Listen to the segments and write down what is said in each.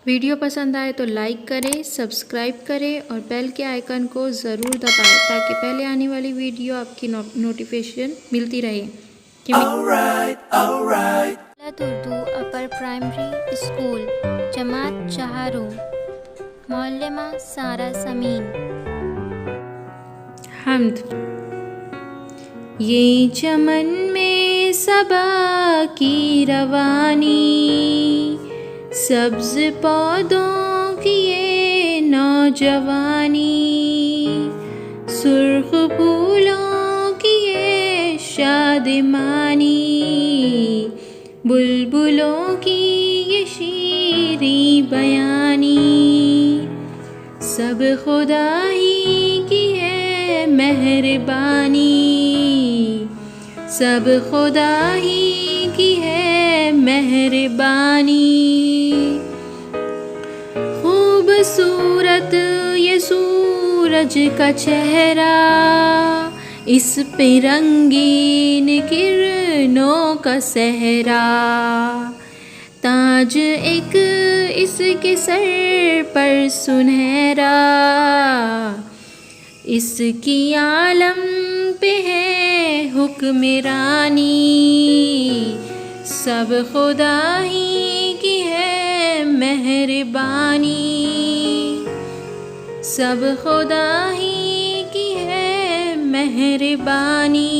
Video पसंद आए तो लाइक करें, सब्सक्राइब करें और बेल के आइकन को ज़रूर दबाएं ताकि पहले आने वाली वीडियो आपकी नोटिफिकेशन मिलती रहे। उर्दू अपर प्राइमरी स्कूल जमात चहारू मोहल्लेमा सारा समीन। हम्द। ये चमन में सबा की रवानी, सब्ज पौधों की ये नौजवानी, सुर्ख फूलों की ये शादिमानी, बुलबुलों की ये शीरी बयानी, सब खुदा ही की है मेहरबानी, सब खुदा ही की है मेहरबानी। खूबसूरत ये सूरज का चेहरा, इस पे रंगीन किरणों का सहरा, ताज एक इसके सर पर सुनहरा, इसकी आलम पे है हुक्मरानी, सब खुदा ही की है मेहरबानी, सब खुदा ही की है मेहरबानी,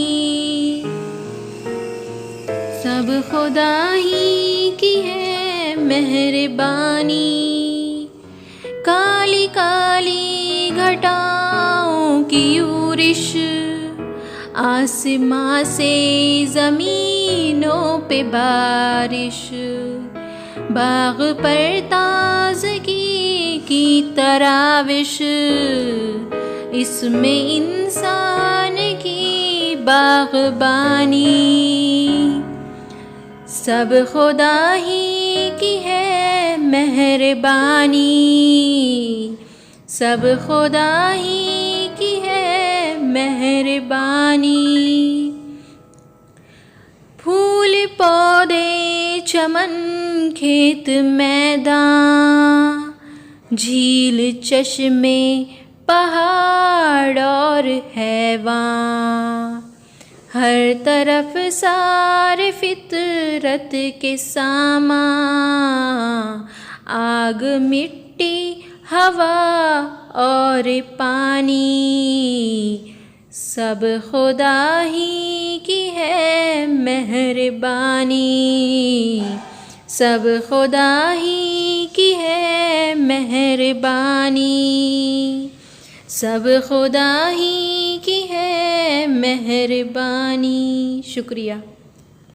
सब खुदा ही की है मेहरबानी। काली काली घटाओं की यूरिश, आसमां से ज़मीनों पे बारिश, बाग पर ताज़गी की तराविश, इसमें इंसान की बाग़बानी, सब खुदा ही की है मेहरबानी, सब खुदा ही की है मेहरबानी। फूल पौधे चमन खेत मैदान, झील चश्मे पहाड़ और हैवान, हर तरफ सारे फितरत के सामा, आग मिट्टी हवा और पानी, सब खुदा ही की है मेहरबानी, सब खुदा ही की है मेहरबानी, सब खुदा ही की है मेहरबानी। शुक्रिया।